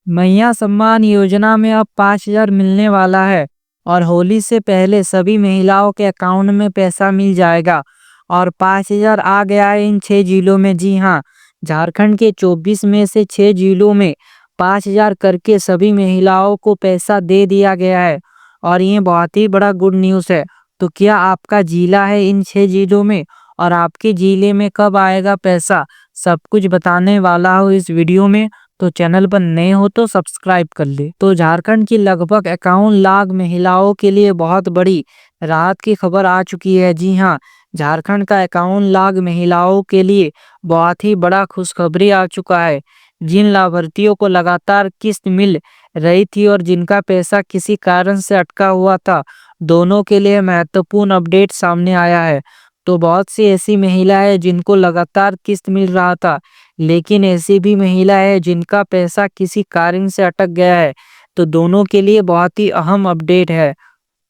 मैया सम्मान योजना में अब 5,000 मिलने वाला है और होली से पहले सभी महिलाओं के अकाउंट में पैसा मिल जाएगा। और 5,000 आ गया है इन 6 जिलों में। जी हाँ, झारखंड के 24 में से 6 जिलों में 5,000 करके सभी महिलाओं को पैसा दे दिया गया है और ये बहुत ही बड़ा गुड न्यूज़ है। तो क्या आपका जिला है इन 6 जिलों में और आपके जिले में कब आएगा पैसा, सब कुछ बताने वाला हूँ इस वीडियो में। तो चैनल पर नए हो तो सब्सक्राइब कर ले। तो झारखंड की लगभग 51 लाख महिलाओं के लिए बहुत बड़ी राहत की खबर आ चुकी है। जी हाँ, झारखंड का 51 लाख महिलाओं के लिए बहुत ही बड़ा खुशखबरी आ चुका है। जिन लाभार्थियों को लगातार किस्त मिल रही थी और जिनका पैसा किसी कारण से अटका हुआ था, दोनों के लिए महत्वपूर्ण अपडेट सामने आया है। तो बहुत सी ऐसी महिलाएं जिनको लगातार किस्त मिल रहा था, लेकिन ऐसी भी महिला है जिनका पैसा किसी कारण से अटक गया है। तो दोनों के लिए बहुत ही अहम अपडेट है।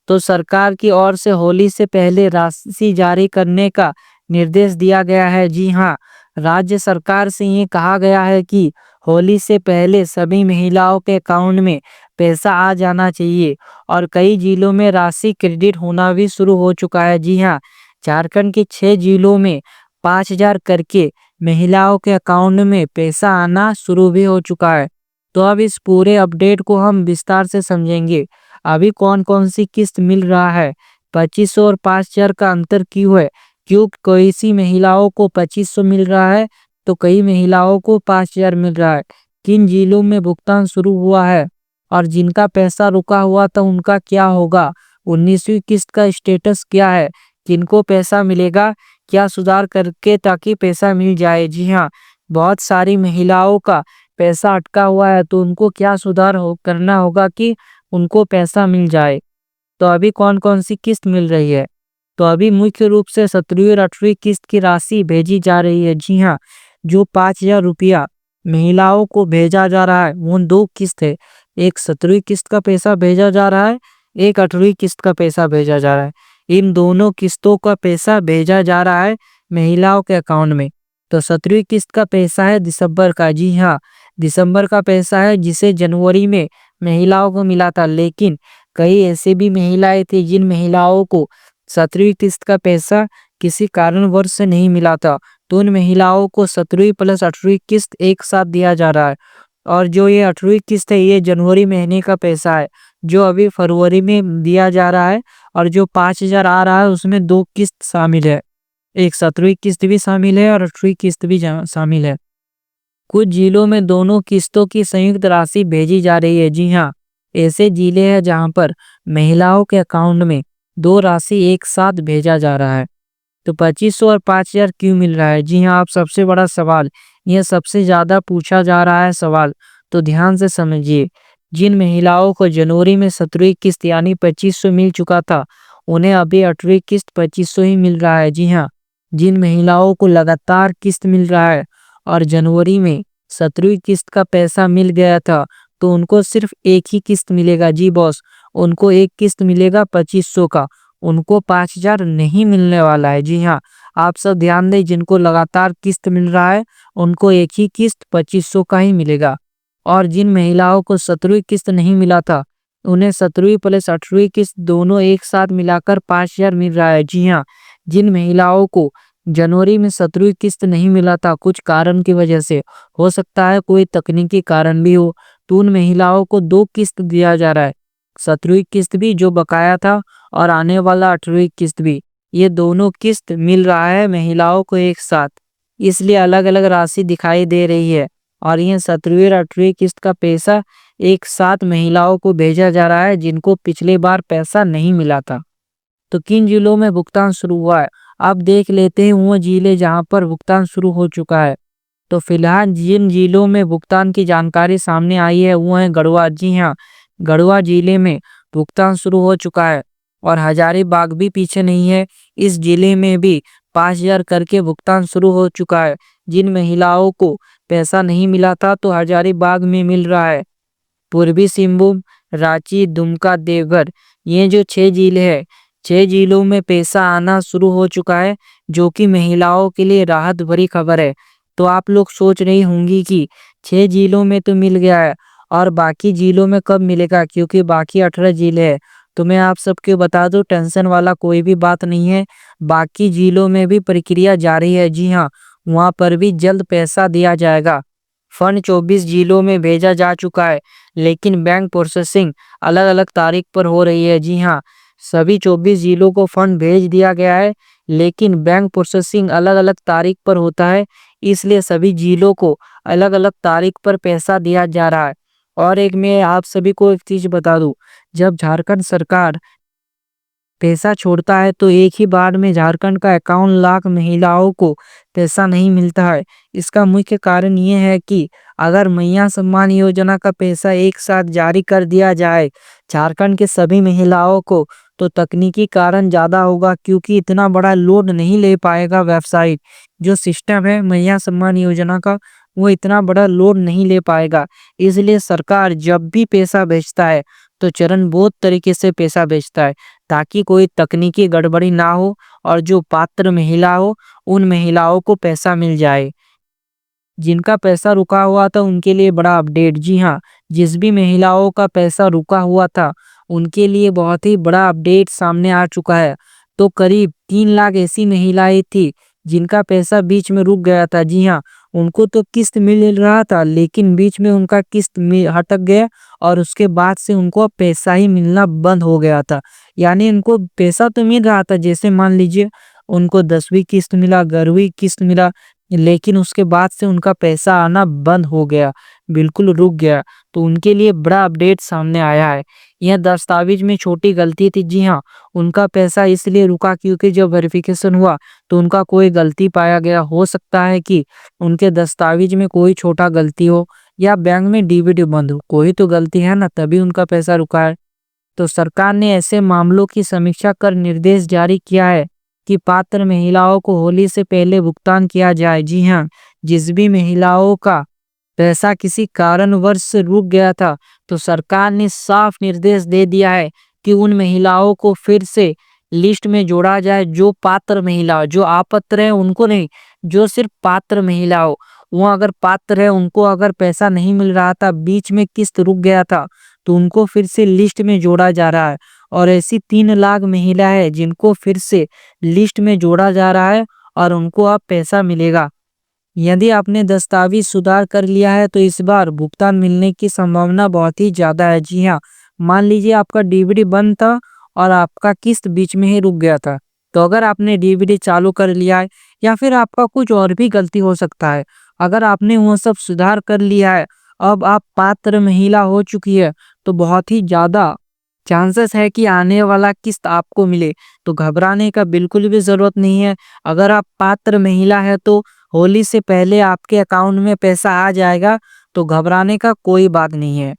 तो सरकार की ओर से होली से पहले राशि जारी करने का निर्देश दिया गया है। जी हाँ, राज्य सरकार से ये कहा गया है कि होली से पहले सभी महिलाओं के अकाउंट में पैसा आ जाना चाहिए और कई जिलों में राशि क्रेडिट होना भी शुरू हो चुका है। जी हाँ, झारखंड के 6 जिलों में 5,000 करके महिलाओं के अकाउंट में पैसा आना शुरू भी हो चुका है। तो अब इस पूरे अपडेट को हम विस्तार से समझेंगे। अभी कौन कौन सी किस्त मिल रहा है, 2500 और 5,000 का अंतर क्यों है, क्यों कोई सी महिलाओं को 2500 मिल रहा है तो कई महिलाओं को 5,000 मिल रहा है, किन जिलों में भुगतान शुरू हुआ है और जिनका पैसा रुका हुआ था उनका क्या होगा, 19वीं किस्त का स्टेटस क्या है, किनको पैसा मिलेगा, क्या सुधार करके ताकि पैसा मिल जाए। जी हाँ, बहुत सारी महिलाओं का पैसा अटका हुआ है तो उनको क्या सुधार करना होगा कि उनको पैसा मिल जाए। तो अभी कौन कौन सी किस्त मिल रही है, तो अभी मुख्य रूप से 17वीं और 18वीं किस्त की राशि भेजी जा रही है। जी हाँ, जो 5,000 रुपया महिलाओं को भेजा जा रहा है वो 2 किस्त है। एक 17वीं किस्त का पैसा भेजा जा रहा है, एक 18वीं किस्त का पैसा भेजा जा रहा है। इन दोनों किस्तों का पैसा भेजा जा रहा है महिलाओं के अकाउंट में। तो 17वीं किस्त का पैसा है दिसंबर का। जी हाँ, दिसंबर का पैसा है जिसे जनवरी में महिलाओं को मिला था, लेकिन कई ऐसे भी महिलाएं थी जिन महिलाओं को 17वीं किस्त का पैसा किसी कारणवश से नहीं मिला था, तो उन महिलाओं को 17वीं प्लस 18वीं किस्त एक साथ दिया जा रहा है। और जो ये 18वीं किस्त है ये जनवरी महीने का पैसा है जो अभी फरवरी में दिया जा रहा है। और जो 5,000 आ रहा है उसमें 2 किस्त शामिल है, एक 17वीं किस्त भी शामिल है और 18वीं किस्त भी शामिल है। कुछ जिलों में दोनों किस्तों की संयुक्त राशि भेजी जा रही है। जी हाँ, ऐसे जिले हैं जहां पर महिलाओं के अकाउंट में 2 राशि एक साथ भेजा जा रहा है। तो 2500 और 5,000 क्यों मिल रहा है? जी हाँ, आप सबसे बड़ा सवाल, यह सबसे ज्यादा पूछा जा रहा है सवाल, तो ध्यान से समझिए। जिन महिलाओं को जनवरी में 17वीं किस्त यानी 2500 मिल चुका था, उन्हें अभी 18वीं किस्त 2500 ही मिल रहा है। जी हाँ, जिन महिलाओं को लगातार किस्त मिल रहा है और जनवरी में 17वीं किस्त का पैसा मिल गया था, तो उनको सिर्फ एक ही किस्त मिलेगा। जी बॉस, उनको एक किस्त मिलेगा 2500 का, उनको 5,000 नहीं मिलने वाला है। जी हाँ, आप सब ध्यान दें, जिनको लगातार किस्त मिल रहा है उनको एक ही किस्त 2500 का ही मिलेगा। और जिन महिलाओं को 17वीं किस्त नहीं मिला था, उन्हें 17वीं प्लस 18वीं किस्त दोनों एक साथ मिलाकर 5,000 मिल रहा है। जी हाँ, जिन महिलाओं को जनवरी में 17वीं किस्त नहीं मिला था कुछ कारण की वजह से, हो सकता है कोई तकनीकी कारण भी हो, तो उन महिलाओं को 2 किस्त दिया जा रहा है, 17वीं किस्त भी जो बकाया था और आने वाला 18वीं किस्त भी। ये दोनों किस्त मिल रहा है महिलाओं को एक साथ, इसलिए अलग अलग राशि दिखाई दे रही है। और ये 17वीं और 18वीं किस्त का पैसा एक साथ महिलाओं को भेजा जा रहा है जिनको पिछली बार पैसा नहीं मिला था। तो किन जिलों में भुगतान शुरू हुआ है, अब देख लेते हैं वो जिले जहां पर भुगतान शुरू हो चुका है। तो फिलहाल जिन जिलों में भुगतान की जानकारी सामने आई है वो है गढ़वा। जी हाँ, गढ़वा जिले में भुगतान शुरू हो चुका है और हजारीबाग भी पीछे नहीं है। इस जिले में भी 5,000 करके भुगतान शुरू हो चुका है। जिन महिलाओं को पैसा नहीं मिला था तो हजारीबाग में मिल रहा है। पूर्वी सिंहभूम, रांची, दुमका, देवघर, ये जो 6 जिले हैं, 6 जिलों में पैसा आना शुरू हो चुका है, जो कि महिलाओं के लिए राहत भरी खबर है। तो आप लोग सोच रही होंगी कि 6 जिलों में तो मिल गया है और बाकी जिलों में कब मिलेगा, क्योंकि बाकी 18 जिले हैं। तो मैं आप सबको बता दूं, टेंशन वाला कोई भी बात नहीं है। बाकी जिलों में भी प्रक्रिया जारी है। जी हाँ, वहाँ पर भी जल्द पैसा दिया जाएगा। फंड 24 जिलों में भेजा जा चुका है, लेकिन बैंक प्रोसेसिंग अलग अलग तारीख पर हो रही है। जी हाँ, सभी 24 जिलों को फंड भेज दिया गया है, लेकिन बैंक प्रोसेसिंग अलग अलग तारीख पर होता है, इसलिए सभी जिलों को अलग अलग तारीख पर पैसा दिया जा रहा है। और एक मैं आप सभी को एक चीज बता दूं, जब झारखंड सरकार पैसा छोड़ता है तो एक ही बार में झारखंड का 51 लाख महिलाओं को पैसा नहीं मिलता है। इसका मुख्य कारण ये है कि अगर मैया सम्मान योजना का पैसा एक साथ जारी कर दिया जाए झारखंड के सभी महिलाओं को, तो तकनीकी कारण ज़्यादा होगा, क्योंकि इतना बड़ा लोड नहीं ले पाएगा वेबसाइट। जो सिस्टम है मैया सम्मान योजना का, वो इतना बड़ा लोड नहीं ले पाएगा। इसलिए सरकार जब भी पैसा भेजता है तो चरणबद्ध तरीके से पैसा भेजता है, ताकि कोई तकनीकी गड़बड़ी ना हो और जो पात्र महिला हो उन महिलाओं को पैसा मिल जाए। जिनका पैसा रुका हुआ था उनके लिए बड़ा अपडेट। जी हाँ, जिस भी महिलाओं का पैसा रुका हुआ था उनके लिए बहुत ही बड़ा अपडेट सामने आ चुका है। तो करीब 3 लाख ऐसी महिलाएं थी जिनका पैसा बीच में रुक गया था। जी हाँ, उनको तो किस्त मिल रहा था, लेकिन बीच में उनका किस्त हटक गया और उसके बाद से उनको अब पैसा ही मिलना बंद हो गया था। यानी उनको पैसा तो मिल रहा था, जैसे मान लीजिए उनको 10वीं किस्त मिला, 11वीं किस्त मिला, लेकिन उसके बाद से उनका पैसा आना बंद हो गया, बिल्कुल रुक गया। तो उनके लिए बड़ा अपडेट सामने आया है। यह दस्तावेज में छोटी गलती थी। जी हाँ, उनका पैसा इसलिए रुका क्योंकि जब वेरिफिकेशन हुआ तो उनका कोई गलती पाया गया। हो सकता है कि उनके दस्तावेज में कोई छोटा गलती हो या बैंक में डीबीटी बंद हो, कोई तो गलती है ना, तभी उनका पैसा रुका है। तो सरकार ने ऐसे मामलों की समीक्षा कर निर्देश जारी किया है कि पात्र महिलाओं को होली से पहले भुगतान किया जाए। जी हाँ, जिस भी महिलाओं का पैसा किसी कारणवश से रुक गया था, तो सरकार ने साफ निर्देश दे दिया है कि उन महिलाओं को फिर से लिस्ट में जोड़ा जाए। जो पात्र महिला, जो अपात्र है उनको नहीं, जो सिर्फ पात्र महिला हो, वो अगर पात्र है उनको अगर पैसा नहीं मिल रहा था, बीच में किस्त रुक गया था, तो उनको फिर से लिस्ट में जोड़ा जा रहा है। और ऐसी 3 लाख महिला है जिनको फिर से लिस्ट में जोड़ा जा रहा है और उनको अब पैसा मिलेगा। यदि आपने दस्तावेज सुधार कर लिया है तो इस बार भुगतान मिलने की संभावना बहुत ही ज़्यादा है। जी हाँ, मान लीजिए आपका डीबीटी बंद था और आपका किस्त बीच में ही रुक गया था, तो अगर आपने डीबीटी चालू कर लिया है या फिर आपका कुछ और भी गलती हो सकता है, अगर आपने वो सब सुधार कर लिया है, अब आप पात्र महिला हो चुकी है, तो बहुत ही ज़्यादा चांसेस है कि आने वाला किस्त आपको मिले। तो घबराने का बिल्कुल भी ज़रूरत नहीं है। अगर आप पात्र महिला है तो होली से पहले आपके अकाउंट में पैसा आ जाएगा, तो घबराने का कोई बात नहीं है।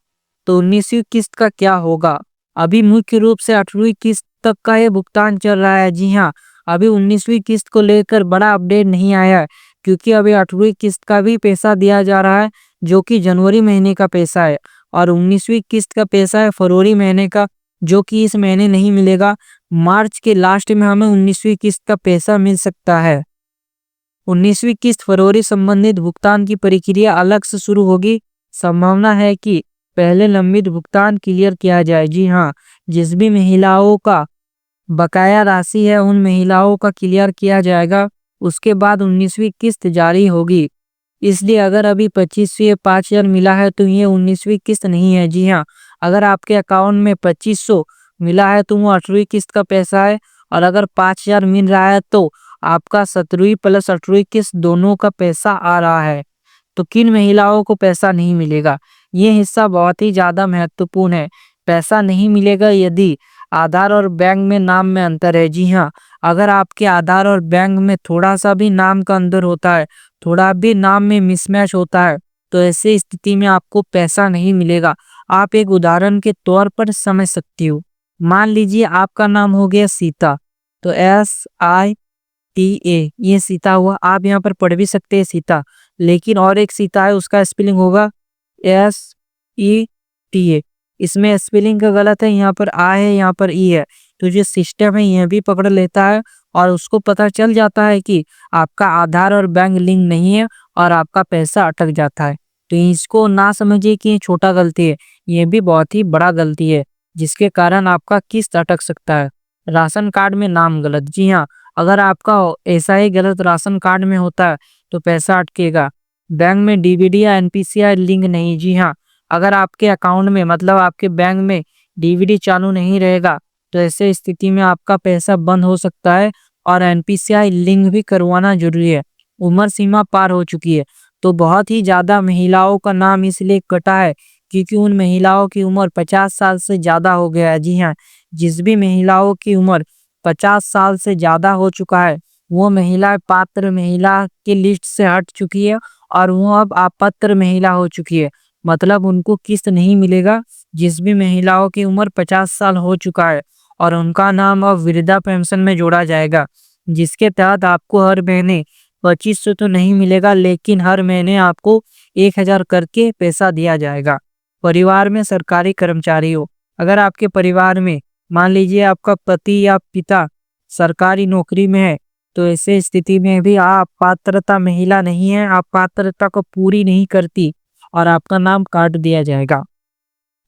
तो 19वीं किस्त का क्या होगा? अभी मुख्य रूप से 8वीं किस्त तक का ये भुगतान चल रहा है। जी हाँ, अभी 19वीं किस्त को लेकर बड़ा अपडेट नहीं आया है, क्योंकि अभी 8वीं किस्त का भी पैसा दिया जा रहा है, जो कि जनवरी महीने का पैसा है, और 19वीं किस्त का पैसा है फरवरी महीने का, जो कि इस महीने नहीं मिलेगा। मार्च के लास्ट में हमें 19वीं किस्त का पैसा मिल सकता है। 19वीं किस्त फरवरी संबंधित भुगतान की प्रक्रिया अलग से शुरू होगी। संभावना है कि पहले लंबित भुगतान क्लियर किया जाए। जी हाँ, जिस भी महिलाओं का बकाया राशि है उन महिलाओं का क्लियर किया जाएगा, उसके बाद 19वीं किस्त जारी होगी। इसलिए अगर अभी 2500 5,000 मिला है तो ये 19वीं किस्त नहीं है। जी हाँ, अगर आपके अकाउंट में 2500 मिला है तो वो 8वीं किस्त का पैसा है, और अगर 5,000 मिल रहा है तो आपका 17वीं प्लस 8वीं किस्त दोनों का पैसा आ रहा है। तो किन महिलाओं को पैसा नहीं मिलेगा, ये हिस्सा बहुत ही ज़्यादा महत्वपूर्ण है। पैसा नहीं मिलेगा यदि आधार और बैंक में नाम में अंतर है। जी हाँ, अगर आपके आधार और बैंक में थोड़ा सा भी नाम का अंतर होता है, थोड़ा भी नाम में मिसमैच होता है, तो ऐसी स्थिति में आपको पैसा नहीं मिलेगा। आप एक उदाहरण के तौर पर समझ सकती हो। मान लीजिए आपका नाम हो गया सीता, तो SITA, ये सीता हुआ। आप यहाँ पर पढ़ भी सकते हैं सीता, लेकिन और एक सीता है उसका स्पेलिंग होगा SETA। इसमें स्पेलिंग का गलत है, यहाँ पर आ है, यहाँ पर ई है। तो जो सिस्टम है यह भी पकड़ लेता है और उसको पता चल जाता है कि आपका आधार और बैंक लिंक नहीं है और आपका पैसा अटक जाता है। तो इसको ना समझिए कि ये छोटा गलती है, ये भी बहुत ही बड़ा गलती है जिसके कारण आपका किस्त अटक सकता है। राशन कार्ड में नाम गलत, जी हाँ, अगर आपका ऐसा ही गलत राशन कार्ड में होता है तो पैसा अटकेगा। बैंक में डीबीडी या एनपीसीआई लिंक नहीं, जी हाँ, अगर आपके अकाउंट में मतलब आपके बैंक में डीबीडी चालू नहीं रहेगा तो ऐसे स्थिति में आपका पैसा बंद हो सकता है और एनपीसीआई लिंक भी करवाना जरूरी है। उम्र सीमा पार हो चुकी है, तो बहुत ही ज़्यादा महिलाओं का नाम इसलिए कटा है क्योंकि उन महिलाओं की उम्र 50 साल से ज़्यादा हो गया है। जी हाँ, जिस भी महिलाओं की उम्र 50 साल से ज़्यादा हो चुका है वो महिला पात्र महिला की लिस्ट से हट चुकी है और वो अब अपात्र महिला हो चुकी है, मतलब उनको किस्त नहीं मिलेगा। जिस भी महिलाओं की उम्र 50 साल हो चुका है और उनका नाम अब वृद्धा पेंशन में जोड़ा जाएगा, जिसके तहत आपको हर महीने 2500 तो नहीं मिलेगा लेकिन हर महीने आपको 1000 करके पैसा दिया जाएगा। परिवार में सरकारी कर्मचारी हो, अगर आपके परिवार में मान लीजिए आपका पति या पिता सरकारी नौकरी में है तो ऐसे स्थिति में भी आप पात्रता महिला नहीं है, आप पात्रता को पूरी नहीं करती और आपका नाम काट दिया जाएगा।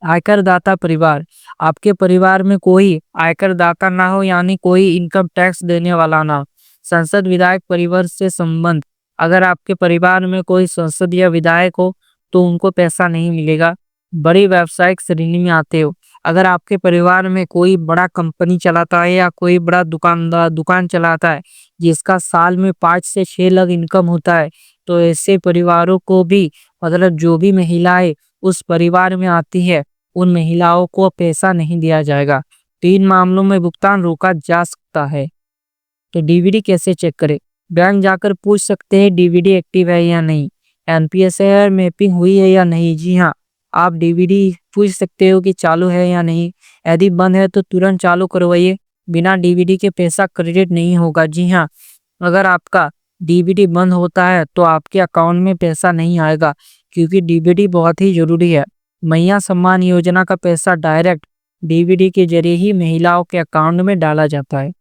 आयकर दाता परिवार, आपके परिवार में कोई आयकर दाता ना हो यानी कोई इनकम टैक्स देने वाला ना हो। संसद विधायक परिवार से संबंध, अगर आपके परिवार में कोई संसद या विधायक हो तो उनको पैसा नहीं मिलेगा। बड़ी व्यावसायिक श्रेणी में आते हो, अगर आपके परिवार में कोई बड़ा कंपनी चलाता है या कोई बड़ा दुकान चलाता है जिसका साल में 5 से 6 लाख इनकम होता है तो ऐसे परिवारों को भी मतलब जो भी महिलाएं उस परिवार में आती है उन महिलाओं को पैसा नहीं दिया जाएगा। 3 मामलों में भुगतान रोका जा सकता है। तो डीवीडी कैसे चेक करें? बैंक जाकर पूछ सकते हैं डीवीडी एक्टिव है या नहीं, एनपीएस मैपिंग हुई है या नहीं। जी हाँ, आप डीवीडी पूछ सकते हो कि चालू है या नहीं, यदि बंद है तो तुरंत चालू करवाइए, बिना डीवीडी के पैसा क्रेडिट नहीं होगा। जी हाँ, अगर आपका डीवीडी बंद होता है तो आपके अकाउंट में पैसा नहीं आएगा क्योंकि डीवीडी बहुत ही जरूरी है। मैया सम्मान योजना का पैसा डायरेक्ट डीवीडी के जरिए ही महिलाओं के अकाउंट में डाला जाता है।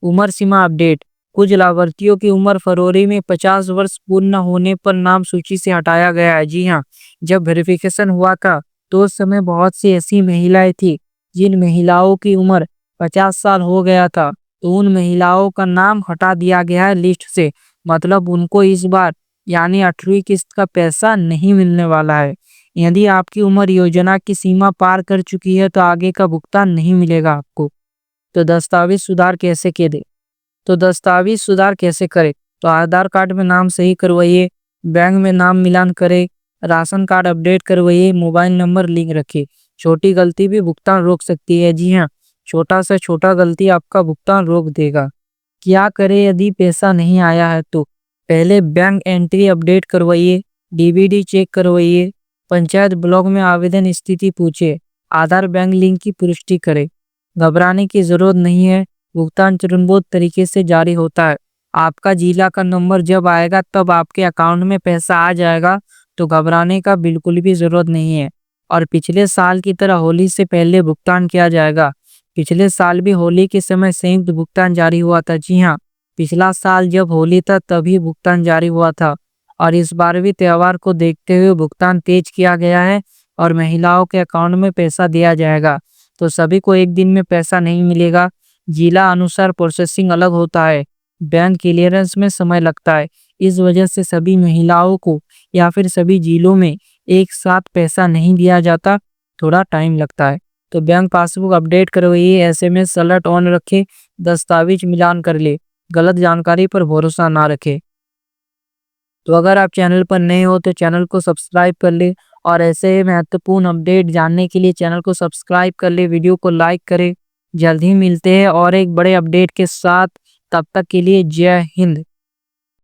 उम्र सीमा अपडेट, कुछ लाभार्थियों की उम्र फरवरी में 50 वर्ष पूर्ण होने पर नाम सूची से हटाया गया है। जी हाँ, जब वेरिफिकेशन हुआ था तो उस समय बहुत सी ऐसी महिलाएं थी जिन महिलाओं की उम्र 50 साल हो गया था तो उन महिलाओं का नाम हटा दिया गया है लिस्ट से, मतलब उनको इस बार यानी 8वीं किस्त का पैसा नहीं मिलने वाला है। यदि आपकी उम्र योजना की सीमा पार कर चुकी है तो आगे का भुगतान नहीं मिलेगा आपको। तो दस्तावेज सुधार कैसे किए दे? तो दस्तावेज सुधार कैसे करें? तो आधार कार्ड में नाम सही करवाइए, बैंक में नाम मिलान करें, राशन कार्ड अपडेट करवाइए, मोबाइल नंबर लिंक रखिए। छोटी गलती भी भुगतान रोक सकती है। जी हाँ, छोटा से छोटा गलती आपका भुगतान रोक देगा। क्या करें यदि पैसा नहीं आया है? तो पहले बैंक एंट्री अपडेट करवाइए, डीबीडी चेक करवाइए, पंचायत ब्लॉक में आवेदन स्थिति पूछे, आधार बैंक लिंक की पुष्टि करें। घबराने की जरूरत नहीं है, भुगतान चरणबद्ध तरीके से जारी होता है। आपका जिला का नंबर जब आएगा तब आपके अकाउंट में पैसा आ जाएगा, तो घबराने का बिल्कुल भी जरूरत नहीं है। और पिछले साल की तरह होली से पहले भुगतान किया जाएगा। पिछले साल भी होली के समय संयुक्त भुगतान जारी हुआ था। जी हाँ, पिछला साल जब होली था तभी भुगतान जारी हुआ था और इस बार भी त्योहार को देखते हुए भुगतान तेज किया गया है और महिलाओं के अकाउंट में पैसा दिया जाएगा। तो सभी को एक दिन में पैसा नहीं मिलेगा, जिला अनुसार प्रोसेसिंग अलग होता है, बैंक क्लियरेंस में समय लगता है। इस वजह से सभी महिलाओं को या फिर सभी जिलों में एक साथ पैसा नहीं दिया जाता, थोड़ा टाइम लगता है। तो बैंक पासबुक अपडेट करवाइए, एसएमएस अलर्ट ऑन रखें, दस्तावेज मिलान कर ले, गलत जानकारी पर भरोसा ना रखें। तो अगर आप चैनल पर नए हो तो चैनल को सब्सक्राइब कर ले और ऐसे महत्वपूर्ण अपडेट जानने के लिए चैनल को सब्सक्राइब कर ले, वीडियो को लाइक करें। जल्द ही मिलते हैं और एक बड़े अपडेट के साथ, तब तक के लिए जय हिंद।